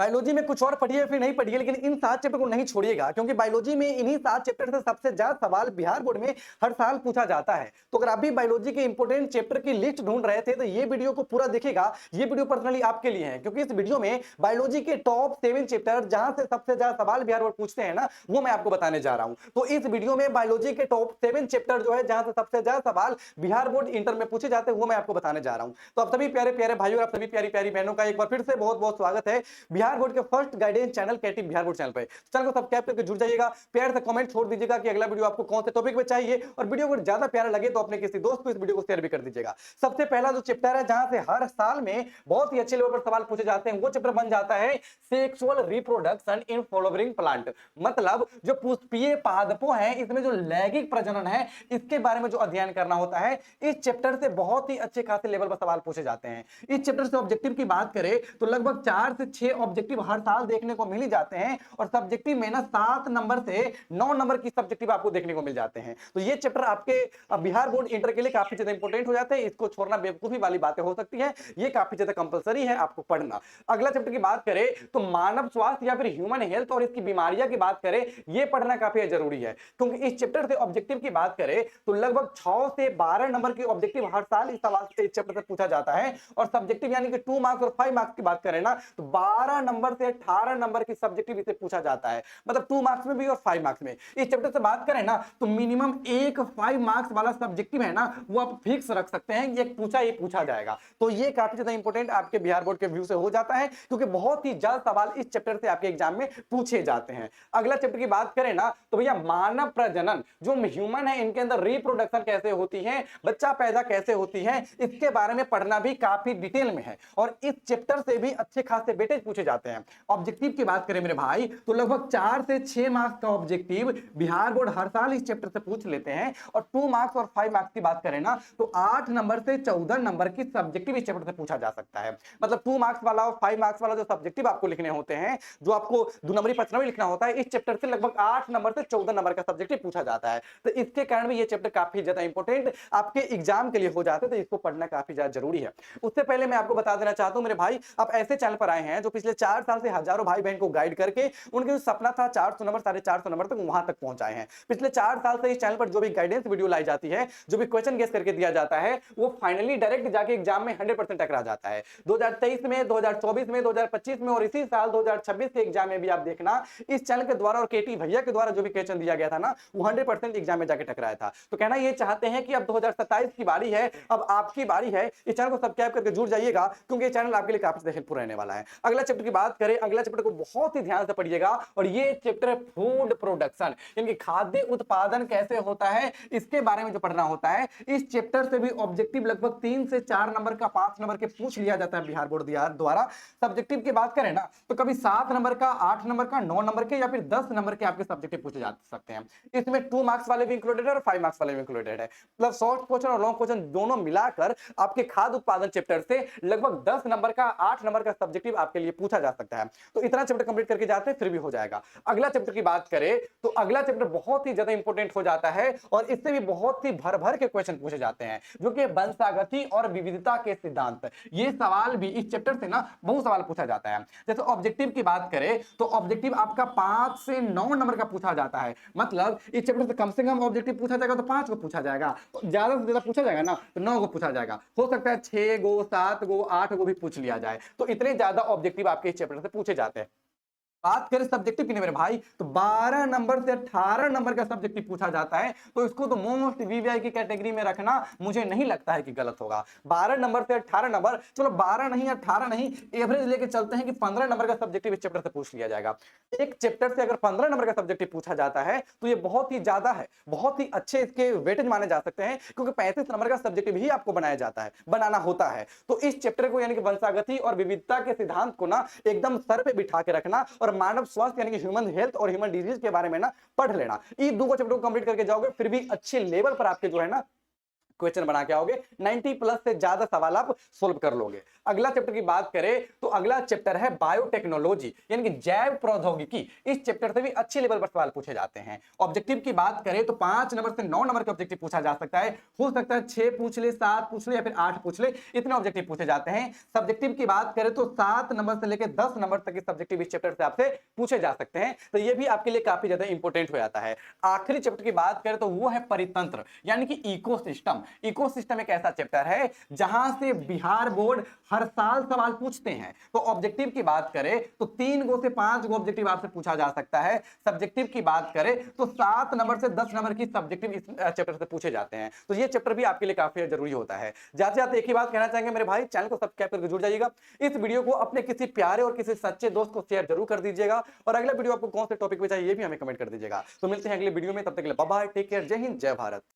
Biology में कुछ और पढ़िए फिर नहीं पढ़िए, लेकिन इन 7 चैप्टर को नहीं छोड़िएगा, क्योंकि बायोलॉजी में इन्हीं 7 चैप्टर से सबसे ज्यादा सवाल बिहार बोर्ड में हर साल पूछा जाता है। तो अगर आप भी बायोलॉजी के इंपोर्टेंट चैप्टर की लिस्ट ढूंढ रहे थे तो ये वीडियो को पूरा देखिएगा। ये वीडियो पर्सनली आपके लिए है, क्योंकि इस वीडियो में बायोलॉजी के टॉप 7 चैप्टर जहां से सबसे ज्यादा सवाल बिहार बोर्ड पूछते हैं ना, वो मैं आपको बताने जा रहा हूं। तो इस वीडियो में बायोलॉजी के टॉप 7 चैप्टर जो है जहां से सबसे ज्यादा सवाल बिहार बोर्ड इंटर में पूछे जाते हैं, वो मैं आपको बताने जा रहा हूं। तो आप सभी प्यारे प्यारे भाइयों और आप सभी प्यारी प्यारी बहनों का एक बार फिर से बहुत बहुत स्वागत है बिहार बोर्ड के फर्स्ट गाइडेंस चैनल केटी बिहार बोर्ड चैनल पे। चैनल को सब्सक्राइब करके जुड़ जाइएगा, प्यार से कमेंट छोड़ दीजिएगा कि अगला वीडियो आपको कौन से टॉपिक पे चाहिए, और वीडियो को ज्यादा प्यारा लगे तो अपने किसी दोस्त को इस वीडियो को शेयर भी कर दीजिएगा। सबसे पहला जो चैप्टर है जहां से हर साल में बहुत ही अच्छे लेवल पर सवाल पूछे जाते हैं, वो चैप्टर बन जाता है sexual reproduction in flowering plant. मतलब जो पुष्पीय पादपों हैं, इसमें जो लैंगिक प्रजनन है, इसके बारे में जो अध्ययन करना होता है, इस चैप्टर से बहुत ही अच्छे खासे लेवल पर सवाल पूछे जाते हैं। इस चैप्टर से ऑब्जेक्टिव की बात करें तो लगभग 4 से 6 ऑब्जेक्टिव हर साल देखने को मिल ही जाते हैं, और सब्जेक्टिव में ना 7 नंबर से 9 नंबर की सब्जेक्टिव आपको देखने को मिल जाते हैं। तो ये चैप्टर आपके बिहार बोर्ड इंटर के लिए काफी ज्यादा इंपॉर्टेंट हो जाते हैं। इसको छोड़ना बेवकूफी वाली बातें हो सकती है, ये काफी ज्यादा कंपलसरी है आपको पढ़ना। अगला चैप्टर की बात करें तो मानव स्वास्थ्य या फिर ह्यूमन हेल्थ और इसकी बीमारियां की बात करें, ये पढ़ना काफी जरूरी है, क्योंकि इस चैप्टर से ऑब्जेक्टिव की बात करें तो लगभग 6 से 12 नंबर की ऑब्जेक्टिव हर साल इस सवाल से इस चैप्टर से पूछा जाता है। और सब्जेक्टिव यानी कि 2 मार्क्स और 5 मार्क्स की बात करें ना, तो 12 नंबर से 18 नंबर की सब्जेक्टिव इसे पूछा जाता है, मतलब 2 मार्क्स में भी और 5 मार्क्स में। इस चैप्टर से बात करें ना तो मिनिमम एक 5 मार्क्स वाला सब्जेक्टिव है ना, वो आप फिक्स रख सकते हैं, ये पूछा जाएगा। तो ये काफी ज्यादा इंपॉर्टेंट आपके बिहार बोर्ड के व्यू से हो जाता है, क्योंकि बहुत ही ज्यादा सवाल इस चैप्टर से आपके एग्जाम में पूछे जाते हैं। अगला चैप्टर की बात करें ना तो भैया मानव प्रजनन, जो ह्यूमन है, इनके अंदर रिप्रोडक्शन कैसे होती है, बच्चा पैदा कैसे होती है, इसके बारे में पढ़ना भी काफी डिटेल में है, और इस चैप्टर से भी अच्छे खासे वेटेज पूछे जाते हैं। ऑब्जेक्टिव की बात करें मेरे भाई तो लगभग 4 से 6 मार्क्स का ऑब्जेक्टिव बिहार बोर्ड हर साल इस चैप्टर से पूछ लेते हैं। और 2 मार्क्स और 5 मार्क्स की बात करें ना तो 8 नंबर से 14 नंबर की सब्जेक्टिव इस चैप्टर से पूछा जा सकता है। मतलब 2 मार्क्स वाला और 5 मार्क्स वाला जो सब्जेक्टिव आपको लिखने होते हैं, जो आपको 2 नंबरी 5 नंबरी लिखना होता है, इस चैप्टर से लगभग 8 नंबर से 14 नंबर का सब्जेक्टिव पूछा जाता है। तो इसके कारण भी ये चैप्टर काफी ज्यादा इंपॉर्टेंट आपके एग्जाम के लिए हो जाते हैं, तो इसको पढ़ना काफी ज्यादा जरूरी है। उससे पहले मैं आपको बता देना चाहता हूं मेरे भाई, आप ऐसे चैनल पर आए हैं जो पिछले 4 साल से हजारों भाई बहन को गाइड करके उनके जो सपना था 400 नंबर 450 नंबर तक, वहां तक पहुंचाए हैं। पिछले 4 साल से इस चैनल पर जो भी गाइडेंस वीडियो लाई जाती है, जो भी क्वेश्चन गेस करके दिया जाता है, वो फाइनली डायरेक्ट जाके एग्जाम में 100% टकरा जाता है। 2023 में, 2024 में, 2025 में और इसी साल 2026 के एग्जाम में भी आप देखना, इस चैनल के द्वारा और केटी भैया के द्वारा जो भी क्वेश्चन दिया गया था ना, वो 100% एग्जाम में जाके टकराया था। तो कहना ये चाहते हैं कि अब 2027 की बारी है, अब आपकी बारी है। इस चैनल को सब्सक्राइब करके जुड़ जाइएगा, क्योंकि ये चैनल आपके लिए काफी हेल्पफुल रहने वाला है। अगला चैप्टर की बात करें, अगला चैप्टर को बहुत ही ध्यान से पढ़िएगा, और ये चैप्टर है फूड प्रोडक्शन, यानी खाद्य उत्पादन कैसे होता है, इसके बारे में जो पढ़ना होता है। इस चैप्टर से भी ऑब्जेक्टिव लगभग 3 से 4 नंबर का 5 नंबर के पूछ लिया जाता है बिहार बोर्ड द्वारा। सब्जेक्टिव की बात करें ना तो कभी 7 नंबर का, 8 नंबर का, 9 नंबर के या फिर 10 नंबर के आपके सब्जेक्टिव पूछे जा सकते हैं। इसमें 2 मार्क्स वाले भी इंक्लूडेड है और 5 मार्क्स वाले भी इंक्लूडेड है। मतलब शॉर्ट क्वेश्चन और लॉन्ग क्वेश्चन दोनों मिलाकर आपके खाद्य उत्पादन चैप्टर से लगभग 10 नंबर का, 8 नंबर का सब्जेक्टिव आपके लिए पूछा जा सकता है। तो इतना चैप्टर कंप्लीट करके जाते हैं, फिर भी हो जाएगा। अगला चैप्टर की बात करें तो अगला चैप्टर बहुत ही ज्यादा इंपॉर्टेंट हो जाता है, और इससे भी बहुत ही भर भर के क्वेश्चन पूछे जाते हैं, जो कि वंशागति और विविधता के सिद्धांत। ये सवाल भी इस चैप्टर से ना बहुत सवाल पूछा जाता है। जैसे ऑब्जेक्टिव की बात करें तो ऑब्जेक्टिव आपका 5 से 9 नंबर का पूछा जाता है। मतलब इस चैप्टर से कम ऑब्जेक्टिव पूछा जाएगा तो 5 को पूछा जाएगा, ज्यादा से ज्यादा पूछा जाएगा ना तो 9 को पूछा जाएगा। हो सकता है 6 गो, 7 गो, 8 गो भी पूछ लिया जाए। तो इतने ज्यादा ऑब्जेक्टिव आपके इस चैप्टर से पूछे जाते हैं। बात करें सब्जेक्टिव की नहीं मेरे भाई तो 12 नंबर से 18 नंबर का सब्जेक्टिव पूछा जाता है। तो इसको तो मोस्ट वीवीआई की कैटेगरी में रखना मुझे नहीं लगता है कि गलत होगा। 12 नंबर से 18 नंबर, चलो 12 नहीं 18 नहीं, एवरेज लेके चलते हैं कि 15 नंबर का सब्जेक्टिव इस चैप्टर से पूछ लिया जाएगा। एक चैप्टर से अगर 15 नंबर का सब्जेक्टिव पूछा जाता है तो ये बहुत ही ज्यादा है, बहुत ही अच्छे इसके वेटेज माने जा सकते हैं, क्योंकि 35 नंबर का सब्जेक्टिव ही आपको बनाना होता है। तो इस चैप्टर को यानी कि वंशागति और विविधता के सिद्धांत को ना एकदम सर पे बिठा के रखना, और मानव स्वास्थ्य यानी कि ह्यूमन हेल्थ और ह्यूमन डिजीज के बारे में ना पढ़ लेना। ये दो चैप्टर को कंप्लीट करके जाओगे, फिर भी अच्छे लेवल पर आपके जो है ना क्वेश्चन बना के आओगे, 90 प्लस से ज्यादा सवाल आप सोल्व कर लोगे। अगला चैप्टर की बात करें तो अगला चैप्टर है बायोटेक्नोलॉजी यानी कि जैव प्रौद्योगिकी। इस चैप्टर से भी अच्छे लेवल पर सवाल पूछे जाते हैं। ऑब्जेक्टिव की बात करें तो 5 नंबर से 9 नंबर का ऑब्जेक्टिव पूछा जा सकता है, हो सकता है 6 पूछ ले, 7 पूछ ले या फिर 8 पूछ ले, इतने ऑब्जेक्टिव पूछे जाते हैं। सब्जेक्टिव की बात करें तो 7 नंबर से लेकर 10 नंबर तक के सब्जेक्टिव इस चैप्टर से आपसे पूछे जा सकते हैं, तो ये भी आपके लिए काफी ज्यादा इंपॉर्टेंट हो जाता है। आखिरी चैप्टर की बात करें तो वो है परितंत्र यानी कि इकोसिस्टम। इकोसिस्टम एक ऐसा चैप्टर है जहां से बिहार बोर्ड हर साल सवाल पूछते हैं। तो ऑब्जेक्टिव की बात करें तो 3 गो से 5 गो ऑब्जेक्टिव आपसे पूछा जा सकता है। सब्जेक्टिव की बात करें तो 7 नंबर से 10 नंबर की सब्जेक्टिव इस चैप्टर से पूछे जाते हैं, तो ये चैप्टर भी आपके लिए काफी जरूरी होता है। जाते जाते एक ही बात कहना चाहेंगे मेरे भाई, चैनल को सब्सक्राइब करके जुड़ जाइएगा। इस वीडियो को अपने किसी प्यारे और किसी सच्चे दोस्त को शेयर जरूर कर दीजिएगा, और अगला वीडियो आपको कौन से टॉपिक पे चाहिए ये भी हमें कमेंट कर दीजिएगा। तो मिलते हैं अगले वीडियो में, तब तक के लिए बाय बाय, टेक केयर, जय हिंद, जय भारत।